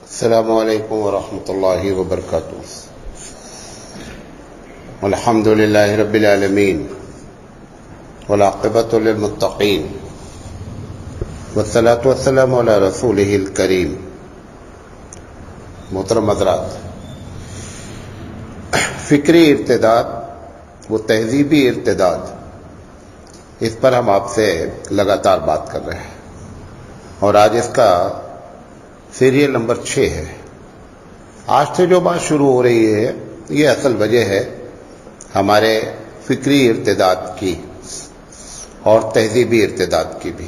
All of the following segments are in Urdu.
السلام علیکم ورحمۃ اللہ وبرکاتہ۔ الحمد للہ رب العالمین والعاقبۃ للمتقین والصلاۃ والسلام علی رسولہ الکریم۔ محترم حضرات، فکری ارتداد و تہذیبی ارتداد، اس پر ہم آپ سے لگاتار بات کر رہے ہیں اور آج اس کا سیریل نمبر 6 ہے۔ آج سے جو بات شروع ہو رہی ہے یہ اصل وجہ ہے ہمارے فکری ارتداد کی اور تہذیبی ارتداد کی بھی۔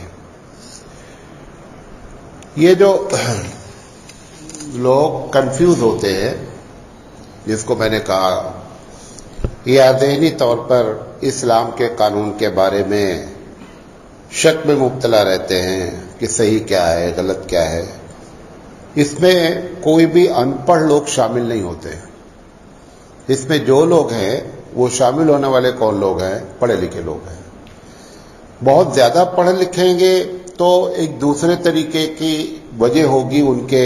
یہ جو لوگ کنفیوز ہوتے ہیں، جس کو میں نے کہا یا ذہنی طور پر اسلام کے قانون کے بارے میں شک میں مبتلا رہتے ہیں کہ صحیح کیا ہے غلط کیا ہے، اس میں کوئی بھی ان پڑھ لوگ شامل نہیں ہوتے۔ اس میں جو لوگ ہیں وہ شامل ہونے والے کون لوگ ہیں؟ پڑھے لکھے لوگ ہیں۔ بہت زیادہ پڑھے لکھیں گے تو ایک دوسرے طریقے کی وجہ ہوگی ان کے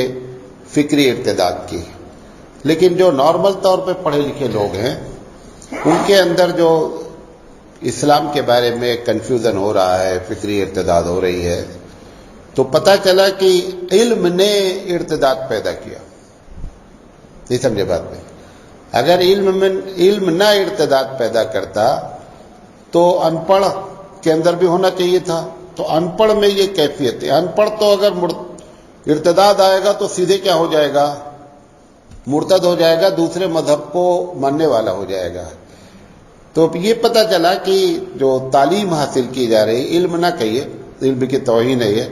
فکری ارتداد کی، لیکن جو نارمل طور پہ پڑھے لکھے لوگ ہیں ان کے اندر جو اسلام کے بارے میں کنفیوژن ہو رہا ہے، فکری ارتداد ہو رہی ہے، تو پتہ چلا کہ علم نے ارتداد پیدا کیا۔ نہیں سمجھے بات میں؟ اگر علم نہ ارتداد پیدا کرتا تو ان پڑھ کے اندر بھی ہونا چاہیے تھا۔ تو ان پڑھ میں یہ کیفیت ہے، ان پڑھ تو اگر ارتداد آئے گا تو سیدھے کیا ہو جائے گا؟ مرتد ہو جائے گا، دوسرے مذہب کو ماننے والا ہو جائے گا۔ تو یہ پتہ چلا کہ جو تعلیم حاصل کی جا رہی، علم نہ کہیے، علم کی توہین ہے یہ،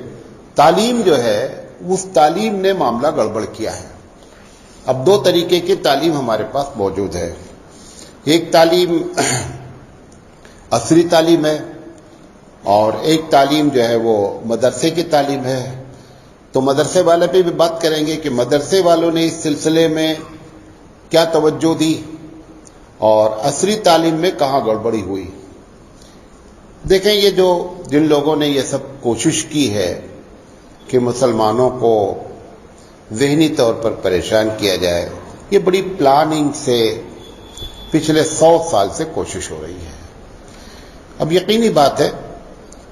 تعلیم جو ہے اس تعلیم نے معاملہ گڑبڑ کیا ہے۔ اب دو طریقے کی تعلیم ہمارے پاس موجود ہے۔ ایک تعلیم عصری تعلیم ہے اور ایک تعلیم جو ہے وہ مدرسے کی تعلیم ہے۔ تو مدرسے والے پہ بھی بات کریں گے کہ مدرسے والوں نے اس سلسلے میں کیا توجہ دی اور عصری تعلیم میں کہاں گڑبڑی ہوئی۔ دیکھیں، یہ جن لوگوں نے یہ سب کوشش کی ہے کہ مسلمانوں کو ذہنی طور پر پریشان کیا جائے، یہ بڑی پلاننگ سے پچھلے 100 سال سے کوشش ہو رہی ہے۔ اب یقینی بات ہے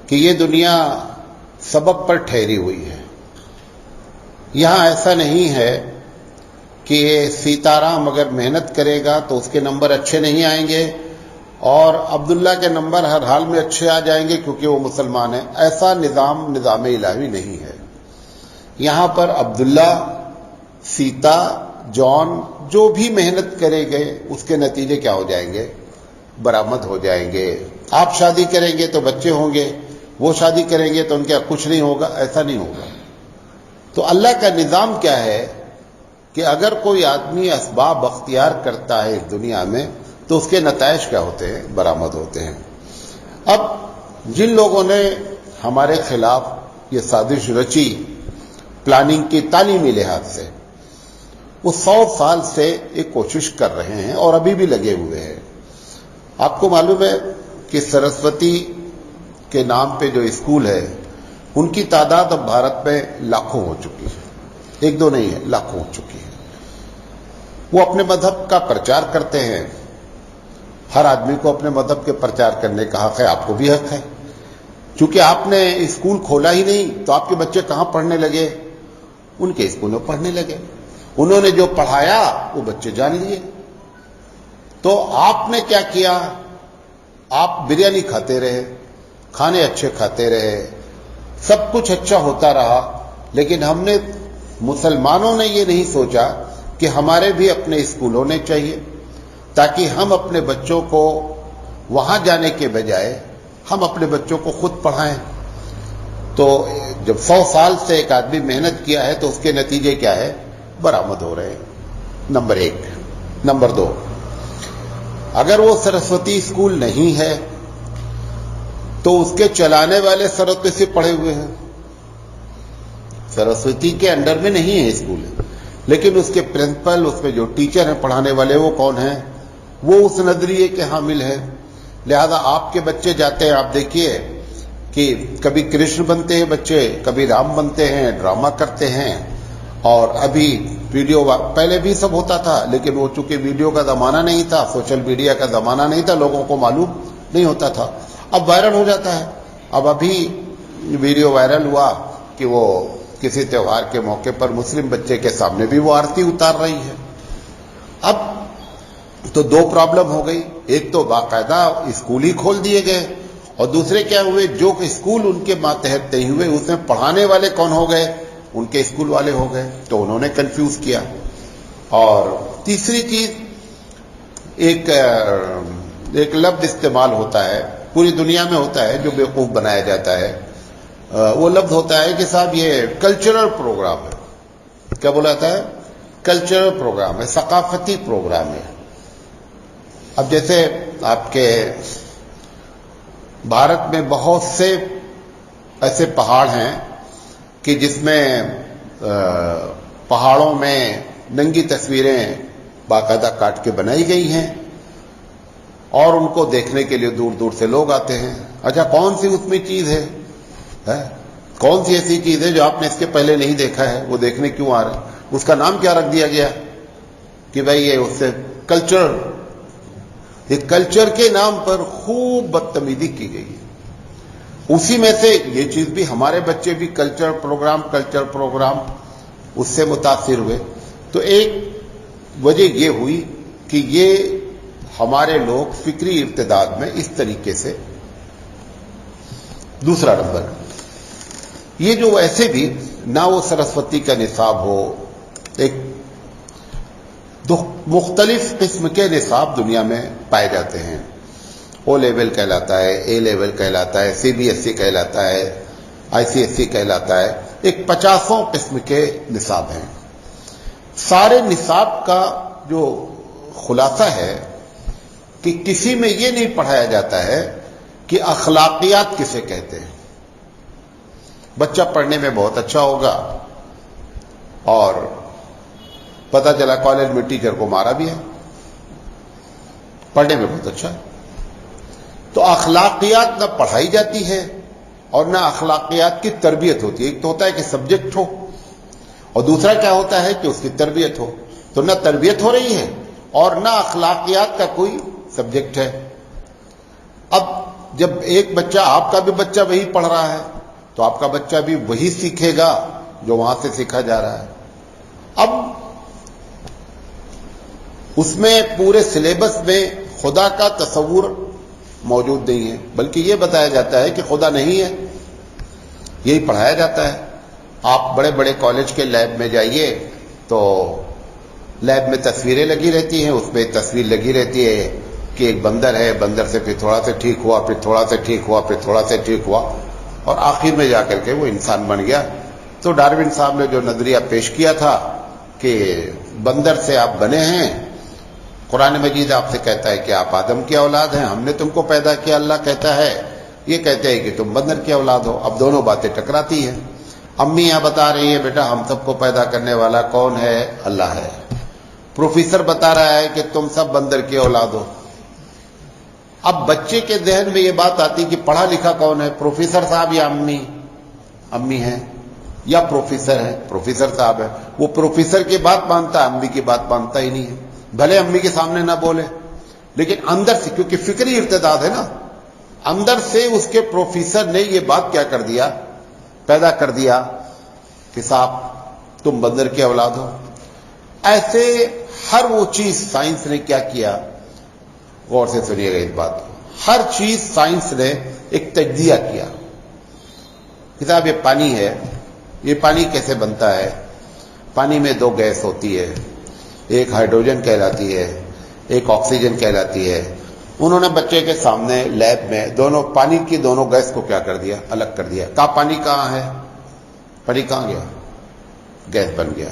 کہ یہ دنیا سبب پر ٹھہری ہوئی ہے۔ یہاں ایسا نہیں ہے کہ سیتارام اگر محنت کرے گا تو اس کے نمبر اچھے نہیں آئیں گے اور عبداللہ کے نمبر ہر حال میں اچھے آ جائیں گے کیونکہ وہ مسلمان ہیں۔ ایسا نظام الہی نہیں ہے۔ یہاں پر عبداللہ، سیتا، جان جو بھی محنت کرے گے اس کے نتیجے کیا ہو جائیں گے؟ برآمد ہو جائیں گے۔ آپ شادی کریں گے تو بچے ہوں گے، وہ شادی کریں گے تو ان کے کچھ نہیں ہوگا، ایسا نہیں ہوگا۔ تو اللہ کا نظام کیا ہے کہ اگر کوئی آدمی اسباب اختیار کرتا ہے اس دنیا میں تو اس کے نتائج کیا ہوتے ہیں؟ برآمد ہوتے ہیں۔ اب جن لوگوں نے ہمارے خلاف یہ سازش رچی پلاننگ کی تعلیمی لحاظ سے، وہ 100 سال سے ایک کوشش کر رہے ہیں اور ابھی بھی لگے ہوئے ہیں۔ آپ کو معلوم ہے کہ سرسوتی کے نام پہ جو اسکول ہے ان کی تعداد اب بھارت میں لاکھوں ہو چکی ہے، ایک دو نہیں ہے، لاکھوں ہو چکی ہے۔ وہ اپنے مذہب کا پرچار کرتے ہیں۔ ہر آدمی کو اپنے مذہب کے پرچار کرنے کا حق ہے، آپ کو بھی حق ہے۔ چونکہ آپ نے اسکول کھولا ہی نہیں تو آپ کے بچے کہاں پڑھنے لگے؟ ان کے اسکول میں پڑھنے لگے۔ انہوں نے جو پڑھایا وہ بچے جان لیے۔ تو آپ نے کیا کیا؟ آپ بریانی کھاتے رہے، کھانے اچھے کھاتے رہے، سب کچھ اچھا ہوتا رہا، لیکن ہم نے مسلمانوں نے یہ نہیں سوچا کہ ہمارے بھی اپنے اسکول ہونے چاہیے تاکہ ہم اپنے بچوں کو وہاں جانے کے بجائے ہم اپنے بچوں کو خود پڑھائیں۔ تو جب 100 سال سے ایک آدمی محنت کیا ہے تو اس کے نتیجے کیا ہے؟ برآمد ہو رہے ہیں۔ نمبر 1۔ نمبر 2، اگر وہ سرسوتی اسکول نہیں ہے تو اس کے چلانے والے سرسوتی سے پڑھے ہوئے ہیں۔ سرسوتی کے انڈر میں نہیں ہے اسکول، لیکن اس کے پرنسپل، اس میں جو ٹیچر ہیں پڑھانے والے، وہ کون ہیں؟ وہ اس نظریے کے حامل ہیں۔ لہذا آپ کے بچے جاتے ہیں، آپ دیکھیے کہ کبھی کرشن بنتے ہیں بچے، کبھی رام بنتے ہیں، ڈرامہ کرتے ہیں، اور ابھی ویڈیو پہلے بھی سب ہوتا تھا، لیکن وہ چونکہ ویڈیو کا زمانہ نہیں تھا، سوشل میڈیا کا زمانہ نہیں تھا، لوگوں کو معلوم نہیں ہوتا تھا، اب وائرل ہو جاتا ہے۔ اب ابھی ویڈیو وائرل ہوا کہ وہ کسی تہوار کے موقع پر مسلم بچے کے سامنے بھی وہ آرتی اتار رہی ہے۔ اب تو دو پرابلم ہو گئی، ایک تو باقاعدہ اسکول ہی کھول دیے گئے، اور دوسرے کیا ہوئے، جو اسکول ان کے ماتحت نہیں ہوئے اس میں پڑھانے والے کون ہو گئے، ان کے اسکول والے ہو گئے، تو انہوں نے کنفیوز کیا۔ اور تیسری چیز، ایک لفظ استعمال ہوتا ہے، پوری دنیا میں ہوتا ہے، جو بیوقوف بنایا جاتا ہے، وہ لفظ ہوتا ہے کہ صاحب یہ کلچرل پروگرام ہے۔ کیا بولا جاتا ہے؟ کلچرل پروگرام ہے، ثقافتی پروگرام ہے۔ اب جیسے آپ کے بھارت میں بہت سے ایسے پہاڑ ہیں کہ جس میں پہاڑوں میں ننگی تصویریں باقاعدہ کاٹ کے بنائی گئی ہیں، اور ان کو دیکھنے کے لیے دور دور سے لوگ آتے ہیں۔ اچھا، کون سی اس میں چیز ہے، کون سی ایسی چیز ہے جو آپ نے اس کے پہلے نہیں دیکھا ہے، وہ دیکھنے کیوں آ رہے ہیں؟ اس کا نام کیا رکھ دیا گیا کہ بھائی یہ اس سے کلچر، یہ کلچر کے نام پر خوب بدتمیزی کی گئی ہے۔ اسی میں سے یہ چیز بھی، ہمارے بچے بھی کلچر پروگرام اس سے متاثر ہوئے۔ تو ایک وجہ یہ ہوئی کہ یہ ہمارے لوگ فکری ارتداد میں اس طریقے سے۔ دوسرا نمبر، یہ جو ایسے بھی نہ وہ سرسوتی کا نصاب ہو، ایک مختلف قسم کے نصاب دنیا میں پائے جاتے ہیں۔ او لیول کہلاتا ہے، اے لیول کہلاتا ہے، سی بی ایس ای کہلاتا ہے، آئی سی ایس ای کہلاتا ہے، ایک 50 قسم کے نصاب ہیں۔ سارے نصاب کا جو خلاصہ ہے کہ کسی میں یہ نہیں پڑھایا جاتا ہے کہ اخلاقیات کسے کہتے ہیں۔ بچہ پڑھنے میں بہت اچھا ہوگا اور پتہ چلا کالج میں ٹیچر کو مارا بھی ہے، پڑھنے میں بہت اچھا ہے۔ تو اخلاقیات نہ پڑھائی جاتی ہے اور نہ اخلاقیات کی تربیت ہوتی ہے۔ ایک تو ہوتا ہے کہ سبجیکٹ ہو، اور دوسرا کیا ہوتا ہے کہ اس کی تربیت ہو۔ تو نہ تربیت ہو رہی ہے اور نہ اخلاقیات کا کوئی سبجیکٹ ہے۔ اب جب ایک بچہ، آپ کا بھی بچہ وہی پڑھ رہا ہے، تو آپ کا بچہ بھی وہی سیکھے گا جو وہاں سے سیکھا جا رہا ہے۔ اب اس میں پورے سلیبس میں خدا کا تصور موجود نہیں ہے، بلکہ یہ بتایا جاتا ہے کہ خدا نہیں ہے، یہی پڑھایا جاتا ہے۔ آپ بڑے بڑے کالج کے لیب میں جائیے تو لیب میں تصویریں لگی رہتی ہیں، اس میں تصویر لگی رہتی ہے کہ ایک بندر ہے، بندر سے پھر تھوڑا سا ٹھیک ہوا، پھر تھوڑا سا ٹھیک ہوا، پھر تھوڑا سا ٹھیک ہوا، اور آخر میں جا کر کے وہ انسان بن گیا۔ تو ڈارون صاحب نے جو نظریہ پیش کیا تھا کہ بندر سے آپ بنے ہیں، قرآن مجید آپ سے کہتا ہے کہ آپ آدم کی اولاد ہیں، ہم نے تم کو پیدا کیا، اللہ کہتا ہے، یہ کہتے ہیں کہ تم بندر کی اولاد ہو۔ اب دونوں باتیں ٹکراتی ہیں۔ امی یہاں بتا رہی ہیں بیٹا ہم سب کو پیدا کرنے والا کون ہے؟ اللہ ہے۔ پروفیسر بتا رہا ہے کہ تم سب بندر کی اولاد ہو۔ اب بچے کے ذہن میں یہ بات آتی کہ پڑھا لکھا کون ہے، پروفیسر صاحب یا امی؟ امی ہیں، یا پروفیسر ہے، پروفیسر صاحب ہے۔ وہ پروفیسر کی بات مانتا ہے، امی کی بات مانتا ہی نہیں ہے، بھلے امی کے سامنے نہ بولے، لیکن اندر سے، کیونکہ فکری ارتداد ہے نا، اندر سے اس کے پروفیسر نے یہ بات کیا کر دیا، پیدا کر دیا کہ صاحب تم بندر کی اولاد ہو۔ ایسے ہر وہ چیز سائنس نے کیا کیا، غور سے سنیے گا اس بات کو، ہر چیز سائنس نے ایک تجزیہ کیا کہ صاحب یہ پانی ہے، یہ پانی کیسے بنتا ہے؟ پانی میں دو گیس ہوتی ہے، ایک ہائیڈروجن کہلاتی ہے، ایک آکسیجن کہلاتی ہے۔ انہوں نے بچے کے سامنے لیب میں دونوں پانی کی دونوں گیس کو کیا کر دیا، الگ کر دیا۔ کہا پانی کہاں ہے؟ پانی کہاں گیا؟ گیس بن گیا۔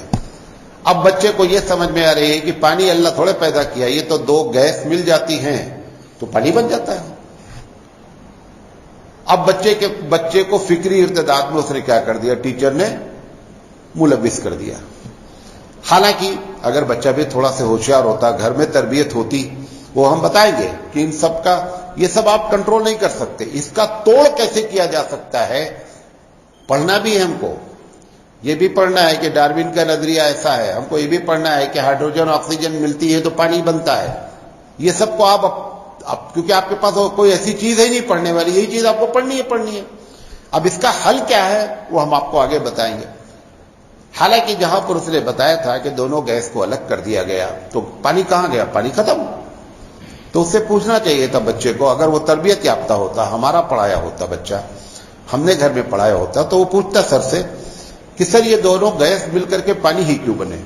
اب بچے کو یہ سمجھ میں آ رہی ہے کہ پانی اللہ تھوڑے پیدا کیا، یہ تو دو گیس مل جاتی ہیں تو پانی بن جاتا ہے۔ اب بچے کو فکری ارتداد میں اس نے کیا کر دیا، ٹیچر نے ملوث کر دیا۔ حالانکہ اگر بچہ بھی تھوڑا سے ہوشیار ہوتا، گھر میں تربیت ہوتی، وہ ہم بتائیں گے کہ ان سب کا، یہ سب آپ کنٹرول نہیں کر سکتے، اس کا توڑ کیسے کیا جا سکتا ہے، پڑھنا بھی ہے ہم کو، یہ بھی پڑھنا ہے کہ ڈارون کا نظریہ ایسا ہے، ہم کو یہ بھی پڑھنا ہے کہ ہائیڈروجن آکسیجن ملتی ہے تو پانی بنتا ہے. یہ سب کو آپ کیونکہ آپ کے پاس کوئی ایسی چیز ہے نہیں پڑھنے والی، یہی چیز آپ کو پڑھنی ہے. اب اس کا حل کیا ہے وہ ہم آپ کو آگے بتائیں گے. حالانکہ جہاں پر اس نے بتایا تھا کہ دونوں گیس کو الگ کر دیا گیا تو پانی کہاں گیا؟ پانی ختم. تو اس سے پوچھنا چاہیے تھا بچے کو، اگر وہ تربیت یافتہ ہوتا، ہمارا پڑھایا ہوتا بچہ، ہم نے گھر میں پڑھایا ہوتا، تو وہ پوچھتا سر سے کہ سر یہ دونوں گیس مل کر کے پانی ہی کیوں بنے؟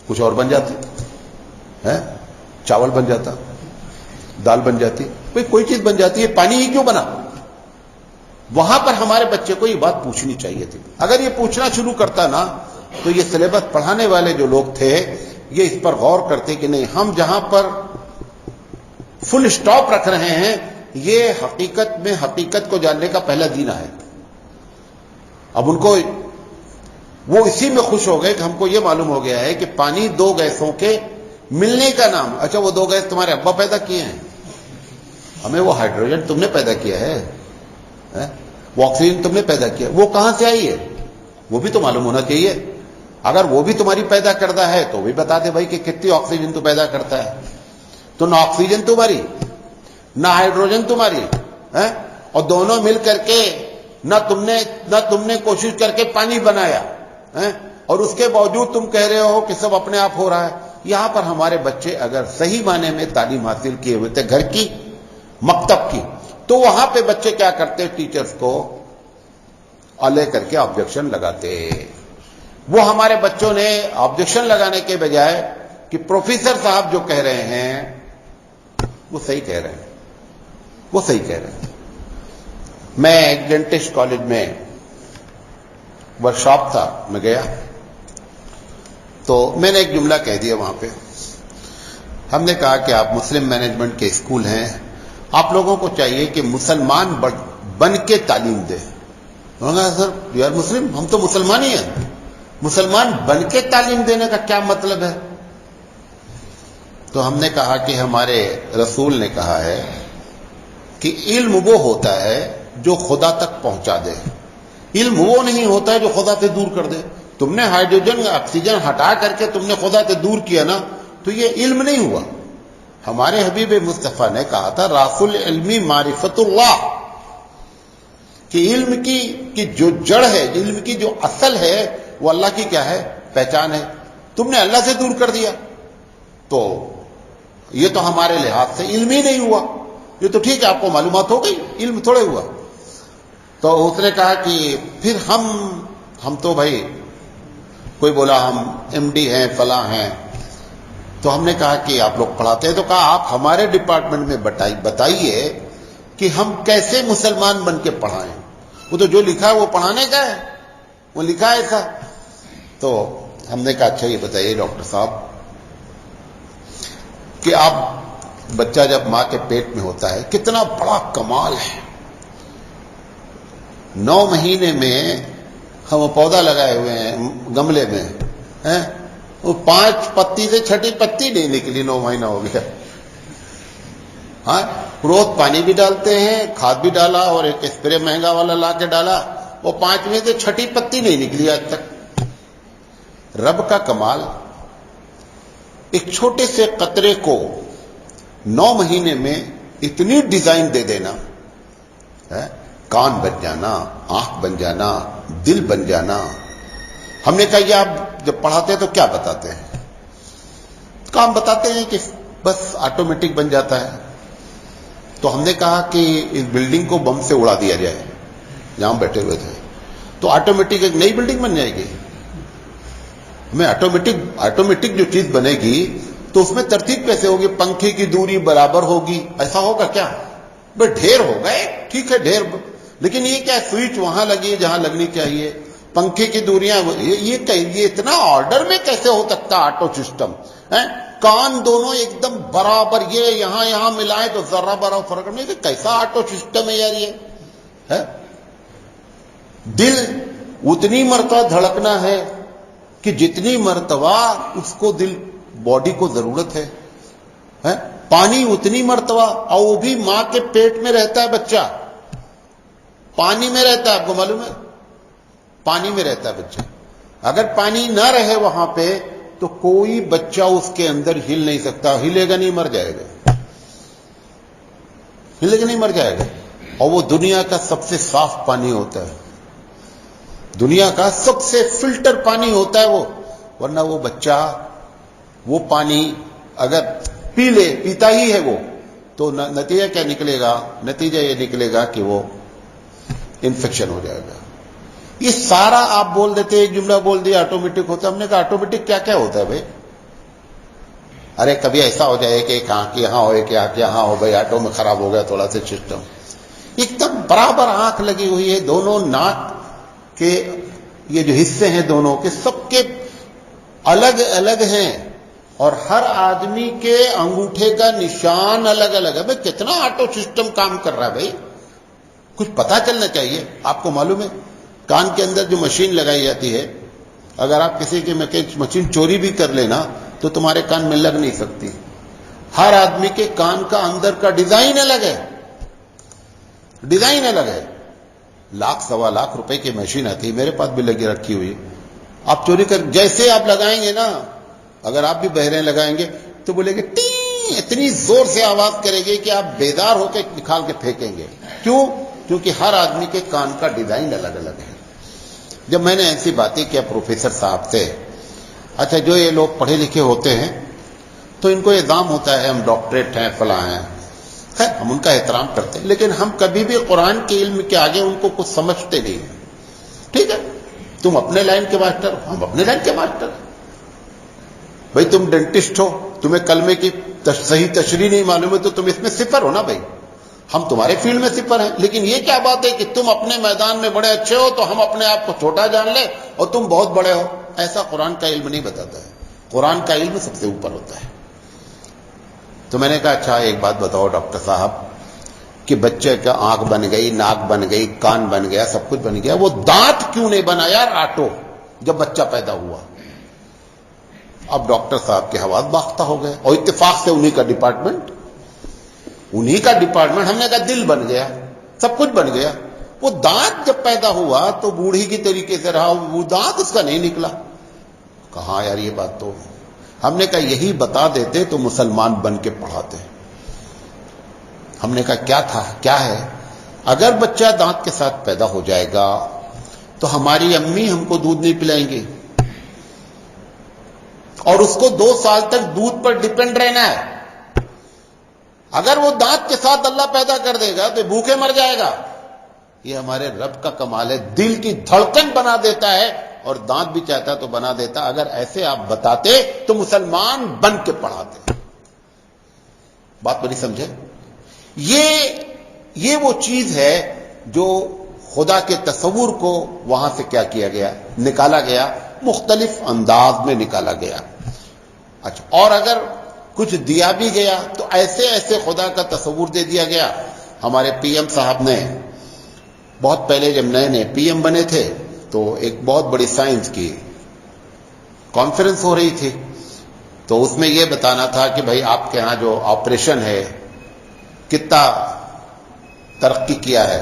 کچھ اور بن جاتے، چاول بن جاتا، دال بن جاتی، کوئی چیز بن جاتی ہے، پانی ہی کیوں بنا؟ وہاں پر ہمارے بچے کو یہ بات پوچھنی چاہیے تھی. اگر یہ پوچھنا شروع کرتا نا تو یہ سلیبس پڑھانے والے جو لوگ تھے یہ اس پر غور کرتے کہ نہیں، ہم جہاں پر فل سٹاپ رکھ رہے ہیں یہ حقیقت میں حقیقت کو جاننے کا پہلا دینہ ہے. اب ان کو وہ اسی میں خوش ہو گئے کہ ہم کو یہ معلوم ہو گیا ہے کہ پانی دو گیسوں کے ملنے کا نام. اچھا وہ دو گیس تمہارے ابا پیدا کیے ہیں؟ ہمیں وہ ہائیڈروجن تم نے پیدا کیا ہے، وہ آکسیجن تم نے پیدا کیا، وہ کہاں سے آئی ہے وہ بھی تو معلوم ہونا چاہیے. اگر وہ بھی تمہاری پیدا کردہ ہے تو بھی بتا دے بھائی کہ کتنی آکسیجن تو پیدا کرتا ہے. تو نہ آکسیجن تمہاری نہ ہائیڈروجن تمہاری، اور دونوں مل کر کے نہ تم نے کوشش کر کے پانی بنایا، اور اس کے باوجود تم کہہ رہے ہو کہ سب اپنے آپ ہو رہا ہے. یہاں پر ہمارے بچے اگر صحیح معنی میں تعلیم حاصل کیے ہوئے تھے گھر کی، مکتب کی، تو وہاں پہ بچے کیا کرتے؟ ٹیچرز کو لے کر کے آبجیکشن لگاتے. وہ ہمارے بچوں نے آبجیکشن لگانے کے بجائے کہ پروفیسر صاحب جو کہہ رہے ہیں وہ صحیح کہہ رہے ہیں، وہ صحیح کہہ رہے ہیں. میں ایک ڈینٹسٹ کالج میں ورکشاپ تھا، میں گیا تو میں نے ایک جملہ کہہ دیا وہاں پہ. ہم نے کہا کہ آپ مسلم مینجمنٹ کے اسکول ہیں، آپ لوگوں کو چاہیے کہ مسلمان بن کے تعلیم دیں. انہوں نے کہا سر یو آر مسلم، ہم تو مسلمان ہی ہیں، مسلمان بن کے تعلیم دینے کا کیا مطلب ہے؟ تو ہم نے کہا کہ ہمارے رسول نے کہا ہے کہ علم وہ ہوتا ہے جو خدا تک پہنچا دے، علم وہ نہیں ہوتا ہے جو خدا سے دور کر دے. تم نے ہائیڈروجن آکسیجن ہٹا کر کے تم نے خدا سے دور کیا نا، تو یہ علم نہیں ہوا. ہمارے حبیب مصطفیٰ نے کہا تھا راس العلم معرفت اللہ، کہ علم کی جو جڑ ہے، علم کی جو اصل ہے وہ اللہ کی کیا ہے؟ پہچان ہے. تم نے اللہ سے دور کر دیا تو یہ تو ہمارے لحاظ سے علم ہی نہیں ہوا. یہ تو ٹھیک ہے آپ کو معلومات ہو گئی، علم تھوڑے ہوا. تو اس نے کہا کہ پھر ہم تو بھائی، کوئی بولا ہم ایم ڈی ہیں فلاں ہیں، تو ہم نے کہا کہ آپ لوگ پڑھاتے ہیں، تو کہا آپ ہمارے ڈپارٹمنٹ میں بتائیے کہ ہم کیسے مسلمان بن کے پڑھائیں. وہ تو جو لکھا ہے وہ پڑھانے کا ہے، وہ لکھا ہے ایسا. تو ہم نے کہا اچھا یہ بتائیے ڈاکٹر صاحب کہ آپ بچہ جب ماں کے پیٹ میں ہوتا ہے کتنا بڑا کمال ہے، 9 مہینے میں ہم پودا لگائے ہوئے ہیں گملے میں، وہ 5 پتی سے 6ٹھی پتی نہیں نکلی، 9 مہینہ ہو گیا. ہاں روز پانی بھی ڈالتے ہیں، کھاد بھی ڈالا، اور ایک اسپرے مہنگا والا لا کے ڈالا، وہ 5 میں سے 6ٹھی پتی نہیں نکلی آج تک. رب کا کمال، ایک چھوٹے سے قطرے کو 9 مہینے میں اتنی ڈیزائن دے دینا، کان بن جانا، آنکھ بن جانا، دل بن جانا. ہم نے کہا یہ آپ جب پڑھاتے ہیں تو کیا بتاتے ہیں؟ کام بتاتے ہیں کہ بس آٹومیٹک بن جاتا ہے. تو ہم نے کہا کہ اس بلڈنگ کو بم سے اڑا دیا جائے، جہاں ہم بیٹھے ہوئے تھے، تو آٹومیٹک ایک نئی بلڈنگ بن جائے گی. ہمیں آٹومیٹک جو چیز بنے گی تو اس میں ترتیب کیسے ہوگی؟ پنکھے کی دوری برابر ہوگی، ایسا ہوگا کیا؟ بس ڈھیر ہو گئے، ٹھیک ہے ڈھیر، لیکن یہ کیا سوئچ وہاں لگی ہے جہاں لگنی چاہیے، پنکھے کی دوریاں، یہ اتنا آرڈر میں کیسے ہو سکتا آٹو سسٹم؟ کان دونوں ایک دم برابر، یہ یہاں ملائے تو ذرہ برابر فرق نہیں، کیسا آٹو سسٹم ہے یار یہ؟ دل اتنی مرتبہ دھڑکنا ہے کہ جتنی مرتبہ اس کو دل باڈی کو ضرورت ہے. پانی اتنی مرتبہ، اور وہ بھی ماں کے پیٹ میں رہتا ہے بچہ، پانی میں رہتا ہے، آپ کو معلوم ہے پانی میں رہتا ہے بچہ. اگر پانی نہ رہے وہاں پہ تو کوئی بچہ اس کے اندر ہل نہیں سکتا. ہلے گا نہیں مر جائے گا, ہلے گا نہیں مر جائے گا. اور وہ دنیا کا سب سے صاف پانی ہوتا ہے, دنیا کا سب سے فلٹر پانی ہوتا ہے وہ. ورنہ وہ بچہ وہ پانی اگر پیتا ہی ہے وہ, تو نتیجہ کیا نکلے گا؟ نتیجہ یہ نکلے گا کہ وہ انفیکشن ہو جائے گا. یہ سارا آپ بول دیتے, ایک جملہ بول دیا آٹومیٹک ہوتا ہے. ہم نے کہا آٹومیٹک کیا کیا ہوتا ہے بھائی؟ ارے کبھی ایسا ہو جائے کہ ایک آنکھ یہاں ہو, ایک آنکھ یہاں ہو, بھائی آٹو میں خراب ہو گیا تھوڑا سا سسٹم. ایک دم برابر آنکھ لگی ہوئی ہے, دونوں ناک کے یہ جو حصے ہیں دونوں کے سب کے الگ الگ ہیں, اور ہر آدمی کے انگوٹھے کا نشان الگ الگ ہے. بھائی کتنا آٹو سسٹم کام کر رہا ہے بھائی, کچھ پتا چلنا چاہیے. آپ کو معلوم ہے کان کے اندر جو مشین لگائی جاتی ہے, اگر آپ کسی کی مشین چوری بھی کر لینا تو تمہارے کان میں لگ نہیں سکتی. ہر آدمی کے کان کا اندر کا ڈیزائن الگ ہے, ڈیزائن الگ ہے. لاکھ سوا لاکھ روپے کی مشین آتی ہے, میرے پاس بھی لگی رکھی ہوئی. آپ چوری کر جیسے آپ لگائیں گے نا, اگر آپ بھی بہرے لگائیں گے تو بولے گے ٹی, اتنی زور سے آواز کرے گی کہ آپ بیدار ہو کے نکال کے پھینکیں گے. کیوں؟ کیونکہ ہر آدمی کے کان کا ڈیزائن الگ الگ ہے. جب میں نے ایسی باتیں کیا پروفیسر صاحب سے, اچھا جو یہ لوگ پڑھے لکھے ہوتے ہیں تو ان کو الزام ہوتا ہے ہم ڈاکٹریٹ ہیں, فلاں ہیں. خیر ہم ان کا احترام کرتے ہیں, لیکن ہم کبھی بھی قرآن کے علم کے آگے ان کو کچھ سمجھتے نہیں ہیں. ٹھیک ہے, تم اپنے لائن کے ماسٹر, ہم اپنے لائن کے ماسٹر. بھائی تم ڈینٹسٹ ہو, تمہیں کلمے کی صحیح تشریح نہیں معلوم ہے تو تم اس میں صفر ہو نا بھائی. ہم تمہارے فیلڈ میں صفر ہیں, لیکن یہ کیا بات ہے کہ تم اپنے میدان میں بڑے اچھے ہو تو ہم اپنے آپ کو چھوٹا جان لیں اور تم بہت بڑے ہو. ایسا قرآن کا علم نہیں بتاتا ہے. قرآن کا علم سب سے اوپر ہوتا ہے. تو میں نے کہا اچھا ایک بات بتاؤ ڈاکٹر صاحب, کہ بچے کا آنکھ بن گئی, ناک بن گئی, کان بن گیا, سب کچھ بن گیا, وہ دانت کیوں نہیں بنا یار آٹو جب بچہ پیدا ہوا؟ اب ڈاکٹر صاحب کے حواس باختہ ہو گئے, اور اتفاق سے انہی کا ڈپارٹمنٹ, ہم نے کہا دل بن گیا, سب کچھ بن گیا. وہ دانت جب پیدا ہوا تو بوڑھی کی طریقے سے رہا, وہ دانت اس کا نہیں نکلا. کہاں یار یہ بات, تو ہم نے کہا یہی بتا دیتے تو مسلمان بن کے پڑھاتے. ہم نے کہا کیا تھا, کیا ہے؟ اگر بچہ دانت کے ساتھ پیدا ہو جائے گا تو ہماری امی ہم کو دودھ نہیں پلائیں گی, اور اس کو 2 سال تک دودھ پر ڈیپینڈ رہنا ہے. اگر وہ دانت کے ساتھ اللہ پیدا کر دے گا تو بھوکے مر جائے گا. یہ ہمارے رب کا کمال ہے, دل کی دھڑکن بنا دیتا ہے, اور دانت بھی چاہتا تو بنا دیتا. اگر ایسے آپ بتاتے تو مسلمان بن کے پڑھاتے. بات بڑی سمجھے. یہ وہ چیز ہے جو خدا کے تصور کو وہاں سے کیا کیا گیا, نکالا گیا, مختلف انداز میں نکالا گیا. اچھا, اور اگر کچھ دیا بھی گیا تو ایسے ایسے خدا کا تصور دے دیا گیا. ہمارے پی ایم صاحب نے بہت پہلے جب نئے نئے پی ایم بنے تھے تو ایک بہت بڑی سائنس کی کانفرنس ہو رہی تھی, تو اس میں یہ بتانا تھا کہ بھائی آپ کے ہاں جو آپریشن ہے کتنا ترقی کیا ہے.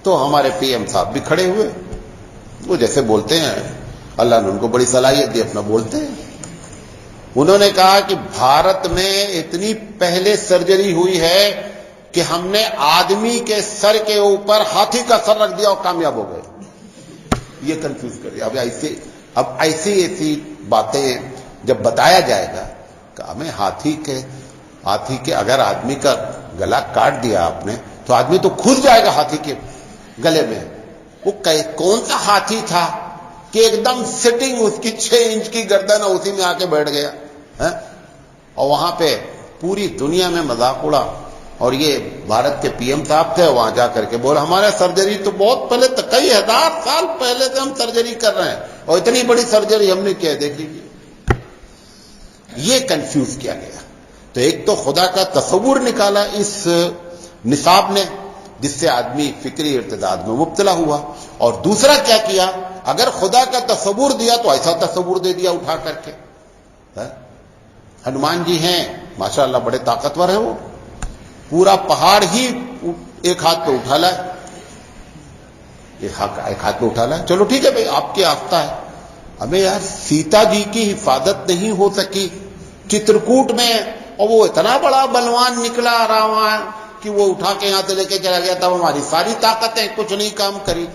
تو ہمارے پی ایم صاحب بھی کھڑے ہوئے, وہ جیسے بولتے ہیں اللہ نے ان کو بڑی صلاحیت دی, اپنا بولتے ہیں. انہوں نے کہا کہ بھارت میں اتنی پہلے سرجری ہوئی ہے کہ ہم نے آدمی کے سر کے اوپر ہاتھی کا سر رکھ دیا اور کامیاب ہو گئے. یہ کنفیوز کر دیا. اب ایسی باتیں جب بتایا جائے گا کہ ہمیں ہاتھی کے اگر آدمی کا گلا کاٹ دیا آپ نے تو آدمی تو کھل جائے گا ہاتھی کے گلے میں. وہ کون سا ہاتھی تھا کہ ایک دم سٹنگ اس کی 6 انچ کی گردن اسی میں آ کے بیٹھ گیا, اور وہاں پہ پوری دنیا میں مذاق اڑا. اور یہ بھارت کے پی ایم صاحب تھے, وہاں جا کر کے بولے ہمارا سرجری تو بہت پہلے, کئی ہزار سال پہلے سے ہم سرجری کر رہے ہیں, اور اتنی بڑی سرجری ہم نے کیا, دیکھ لیجیے. یہ کنفیوز کیا گیا. تو ایک تو خدا کا تصور نکالا اس نصاب نے, جس سے آدمی فکری ارتداد میں مبتلا ہوا. اور دوسرا کیا کیا, اگر خدا کا تصور دیا تو ایسا تصور دے دیا اٹھا کر کے. ہنومان جی ہیں ماشاءاللہ, بڑے طاقتور ہیں, وہ پورا پہاڑ ہی ایک ہاتھ پہ اٹھا لائے. ایک ہاتھ میں اٹھا لا, چلو ٹھیک ہے بھائی آپ کی آستہ ہے. ہمیں یار سیتا جی کی حفاظت نہیں ہو سکی چترکوٹ میں, اور وہ اتنا بڑا بلوان نکلا راوان کہ وہ اٹھا کے یہاں سے لے کے چلا گیا, تب ہماری ساری طاقتیں کچھ نہیں کام کری.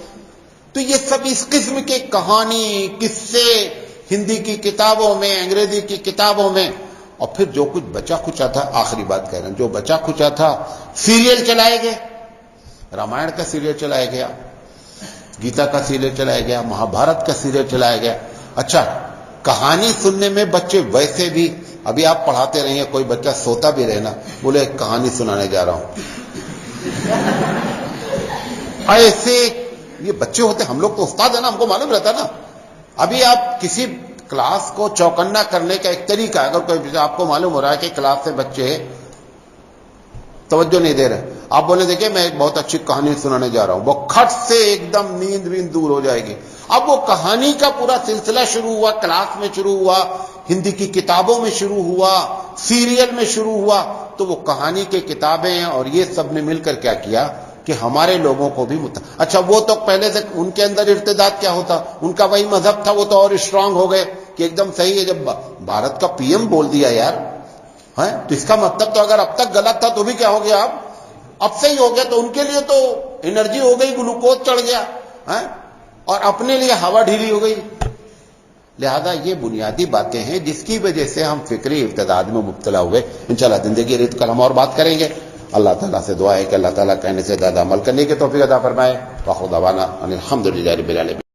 تو یہ سب اس قسم کے کہانی قصے ہندی کی کتابوں میں, انگریزی کی کتابوں میں, اور پھر جو کچھ بچا کھچا تھا, آخری بات کہہ رہے ہیں, جو بچا کھچا تھا سیریل چلائے گئے, رامائن کا سیریل چلایا گیا, گیتا کا سیریل چلایا گیا, مہا بھارت کا سیریل چلایا گیا. اچھا کہانی سننے میں بچے ویسے بھی, ابھی آپ پڑھاتے رہیے, کوئی بچہ سوتا بھی رہنا, بولے ایک کہانی سنانے جا رہا ہوں, ایسے یہ بچے ہوتے, ہم لوگ تو استاد ہیں نا, ہم کو معلوم رہتا نا. ابھی آپ کسی کلاس کو چوکنا کرنے کا ایک طریقہ ہے, اگر کوئی آپ کو معلوم ہو رہا ہے کہ کلاس سے بچے توجہ نہیں دے رہے, آپ بولے دیکھیں میں ایک بہت اچھی کہانی سنانے جا رہا ہوں, وہ کھٹ سے ایک دم نیند ویند دور ہو جائے گی. اب وہ کہانی کا پورا سلسلہ شروع ہوا, کلاس میں شروع ہوا, ہندی کی کتابوں میں شروع ہوا, سیریل میں شروع ہوا, تو وہ کہانی کی کتابیں اور یہ سب نے مل کر کیا کیا کہ ہمارے لوگوں کو بھی اچھا وہ تو پہلے سے ان کے اندر ارتداد کیا ہوتا, ان کا وہی مذہب تھا, وہ تو اور اسٹرانگ ہو گئے کہ ایک دم صحیح ہے. جب بھارت کا پی ایم بول دیا یار, تو اس کا مطلب تو اگر اب تک غلط تھا تو بھی کیا ہو گیا, اب صحیح ہو گیا. تو ان کے لیے تو انرجی ہو گئی, گلوکوز چڑھ گیا, اور اپنے لیے ہوا ڈھیلی ہو گئی. لہذا یہ بنیادی باتیں ہیں جس کی وجہ سے ہم فکری ارتداد میں مبتلا ہوئے. انشاءاللہ زندگی ریت کل ہم اور بات کریں گے. اللہ تعالیٰ سے دعا ہے کہ اللہ تعالیٰ کہنے سے زیادہ عمل کرنے کی توفیق عطا فرمائے. وآخر دعوانا ان الحمد للہ رب العالمین.